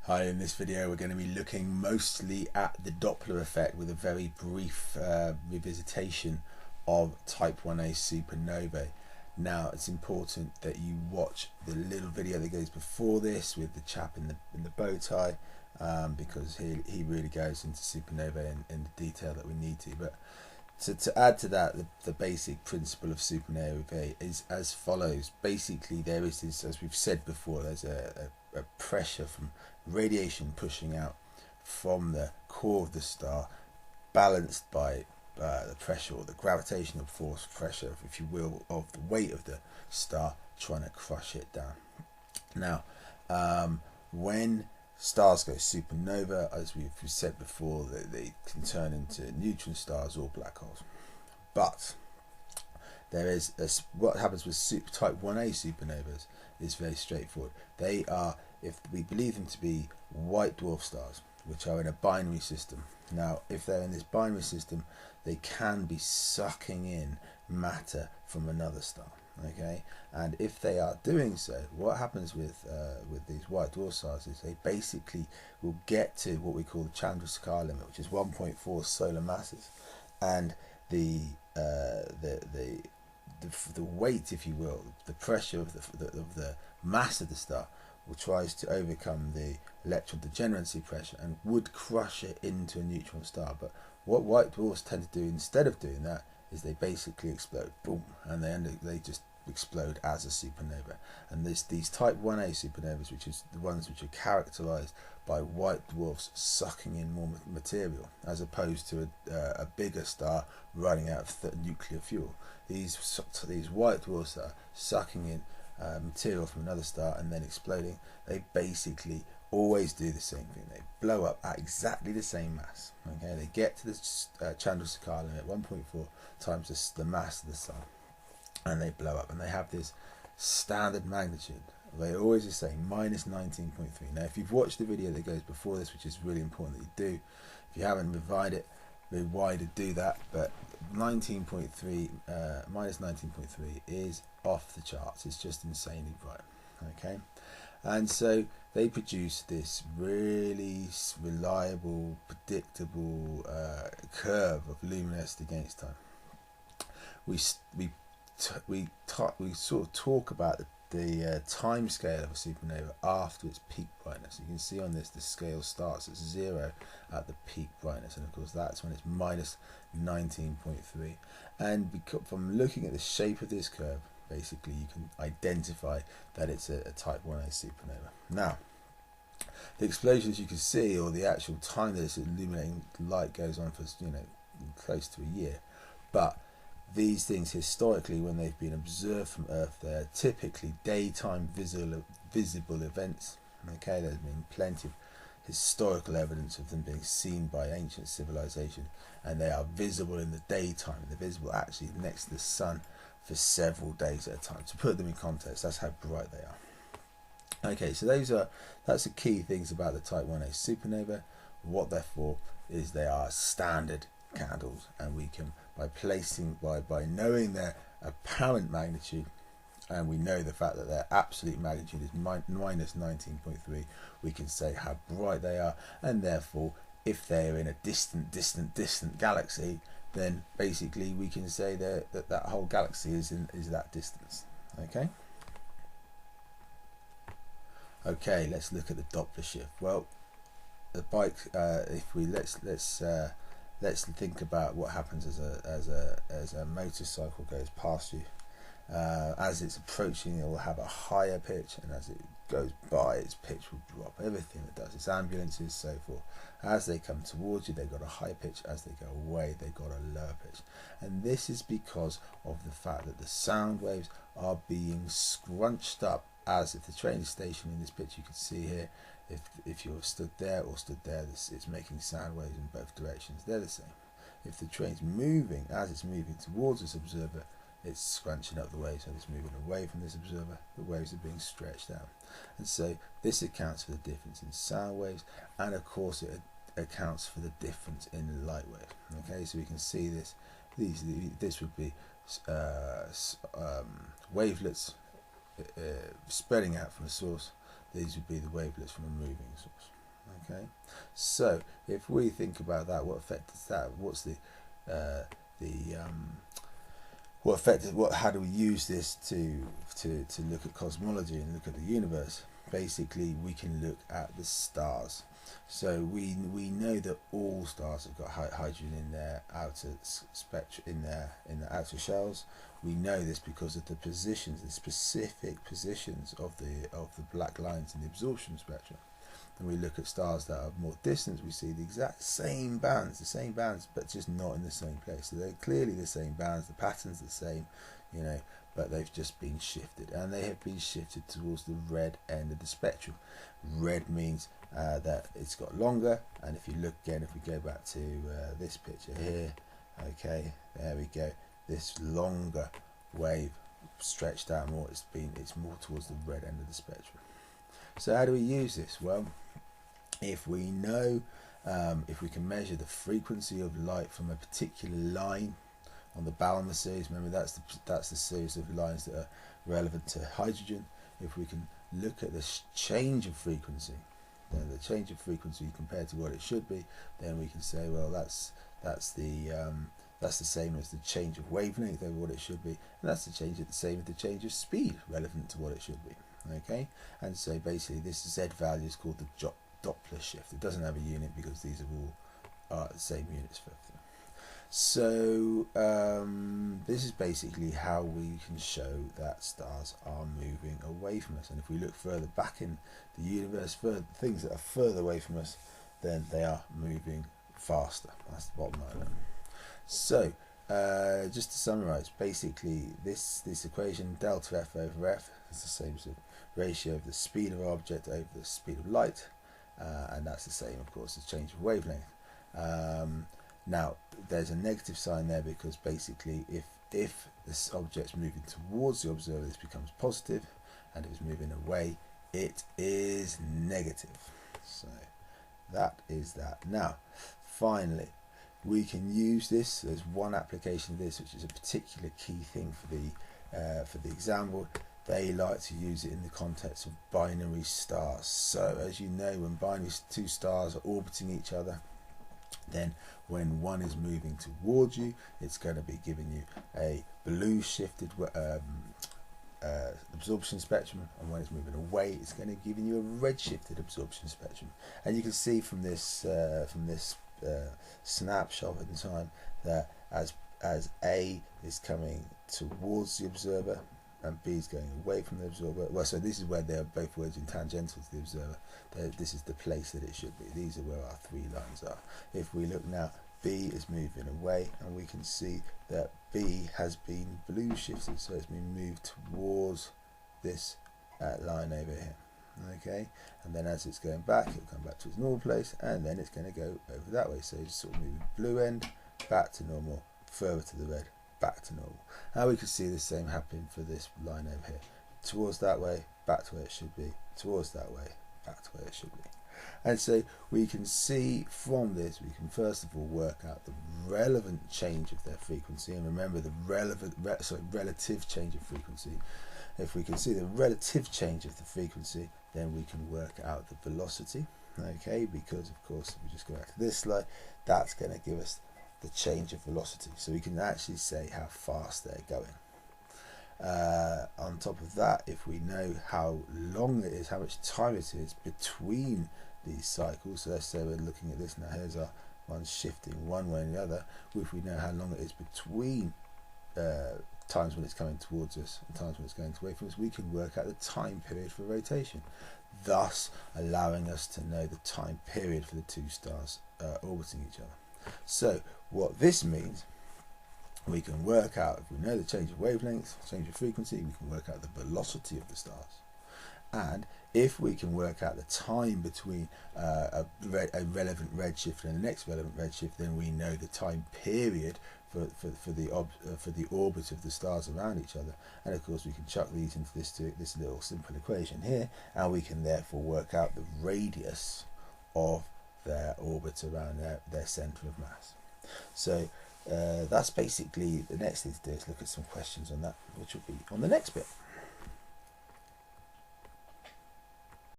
Hi, in this video we're going to be looking mostly at the Doppler effect with a very brief revisitation of type 1a supernovae. Now it's important that you watch the little video that goes before this with the chap in the bow tie, because he really goes into supernovae in the detail that we need to. But to add to that, the basic principle of supernovae is as follows. Basically, there is this, as we've said before, there's a pressure from radiation pushing out from the core of the star, balanced by the pressure, or the gravitational force pressure, if you will, of the weight of the star trying to crush it down. Now, when stars go supernova, as we've said before, they can turn into neutron stars or black holes. But there is what happens with type 1a supernovas is very straightforward. They are, if we believe them to be white dwarf stars, which are in a binary system. Now, if they're in this binary system, they can be sucking in matter from another star. Okay, and if they are doing so, what happens with these white dwarf stars is they basically will get to what we call the Chandrasekhar limit, which is 1.4 solar masses, and the weight, if you will, the pressure of the mass of the star will tries to overcome the electron degeneracy pressure and would crush it into a neutron star. But what white dwarfs tend to do instead of doing that is they basically explode, boom, and they just explode as a supernova. And these type 1a supernovas, which is the ones which are characterized by white dwarfs sucking in more material, as opposed to a bigger star running out of nuclear fuel. These white dwarfs are sucking in material from another star and then exploding. They basically always do the same thing. They blow up at exactly the same mass. Okay, they get to the Chandrasekhar limit, 1.4 times the mass of the sun, and they blow up. And they have this standard magnitude. They always the same, minus 19.3. Now, if you've watched the video that goes before this, which is really important that you do, if you haven't rewind to do that. But 19.3 minus 19.3 is off the charts. It's just insanely bright. Okay, and so they produce this really reliable, predictable curve of luminosity against time. We sort of talk about the time scale of a supernova after its peak brightness. You can see on this, the scale starts at 0 at the peak brightness, and of course that's when it's minus 19.3. And from looking at the shape of this curve, basically you can identify that it's a type 1a supernova. Now, the explosions you can see, or the actual time that it's illuminating light, goes on for close to a year. But these things, historically, when they've been observed from Earth, they're typically daytime visible events. Okay, there's been plenty of historical evidence of them being seen by ancient civilization, and they are visible in the daytime. They're visible actually next to the sun for several days at a time. To put them in context, that's how bright they are. Okay, so that's the key things about the type 1a supernova. What they're for is they are standard candles, and we can, by knowing their apparent magnitude, and we know the fact that their absolute magnitude is minus 19.3, we can say how bright they are, and therefore if they're in a distant galaxy, then basically we can say that whole galaxy is that distance. Okay, let's look at the Doppler shift. Well, the bike, if we let's think about what happens as a motorcycle goes past you. As it's approaching, it will have a higher pitch, and as it goes by, its pitch will drop. Everything it does, its ambulances, so forth. As they come towards you, they've got a high pitch. As they go away, they've got a lower pitch. And this is because of the fact that the sound waves are being scrunched up. As if the train is stationary in this pitch, you can see here, if you're stood there or stood there, it's making sound waves in both directions. They're the same. If the train's moving, as it's moving towards this observer, it's scrunching up the waves. So it's moving away from this observer, the waves are being stretched out. And so this accounts for the difference in sound waves, and of course it accounts for the difference in light waves. Okay, so we can see this. This would be wavelets spreading out from the source. these would be the wavelets from a moving source. Okay, so if we think about that, what effect is that? What's what effect? How do we use this to look at cosmology and look at the universe? Basically, we can look at the stars. So we know that all stars have got hydrogen in their outer spectrum, in their outer shells. We know this because of the positions, the specific positions of the black lines in the absorption spectrum. And we look at stars that are more distant, we see the exact same bands, but just not in the same place. So they're clearly the same bands, the pattern's the same, you know, but they've just been shifted, and they have been shifted towards the red end of the spectrum. Red means that it's got longer, and if you look again, if we go back to this picture here, okay, there we go, this longer wave stretched out more, it's more towards the red end of the spectrum. So how do we use this? Well, if we know, if we can measure the frequency of light from a particular line on the Balmer series, remember that's the series of lines that are relevant to hydrogen. If we can look at the change of frequency, then the change of frequency compared to what it should be, then we can say, well, that's the same as the change of wavelength over what it should be, and that's the same as the change of speed relevant to what it should be. Okay, and so basically this Z value is called the Doppler shift. It doesn't have a unit because these are all the same units for everything. So this is basically how we can show that stars are moving away from us. And if we look further back in the universe, things that are further away from us, then they are moving faster. That's the bottom line. So just to summarize, basically this equation, delta F over F, is the same sort of ratio of the speed of an object over the speed of light, and that's the same, of course, as change of wavelength. Now there's a negative sign there because basically if this object's moving towards the observer, this becomes positive, and if it's moving away, it is negative. So that is that. Now finally, we can use this. There's one application of this which is a particular key thing for the exam board. They like to use it in the context of binary stars. So as you know, when two stars are orbiting each other, then when one is moving towards you, it's going to be giving you a blue shifted absorption spectrum, and when it's moving away, it's going to be giving you a red shifted absorption spectrum. And you can see from this snapshot in time that as A is coming towards the observer and B is going away from the observer, well, so this is where they're both working tangential to the observer. This is the place that it should be. These are where our three lines are. If we look now, B is moving away, and we can see that B has been blue shifted, so it's been moved towards this line over here. Okay, and then as it's going back, it'll come back to its normal place, and then it's going to go over that way. So it's sort of moving blue end back to normal, further to the red, back to normal. Now we can see the same happening for this line over here. Towards that way, back to where it should be. Towards that way, back to where it should be. And so we can see from this, we can first of all work out the relevant change of their frequency, and remember the relative change of frequency. If we can see the relative change of the frequency, then we can work out the velocity. Okay, because of course, if we just go back to this slide, that's going to give us the change of velocity, so we can actually say how fast they're going. On top of that, if we know how long it is, how much time it is between these cycles, so let's say we're looking at this now, here's our one shifting one way and the other. If we know how long it is between times when it's coming towards us and times when it's going away from us, we can work out the time period for rotation, thus allowing us to know the time period for the two stars orbiting each other. So what this means, we can work out, if we know the change of wavelength, change of frequency, we can work out the velocity of the stars. And if we can work out the time between a relevant redshift and the next relevant redshift, then we know the time period for the orbit of the stars around each other. And of course we can chuck these into this little simple equation here, and we can therefore work out the radius of their orbit around their centre of mass. So that's basically the next thing to do is look at some questions on that, which will be on the next bit.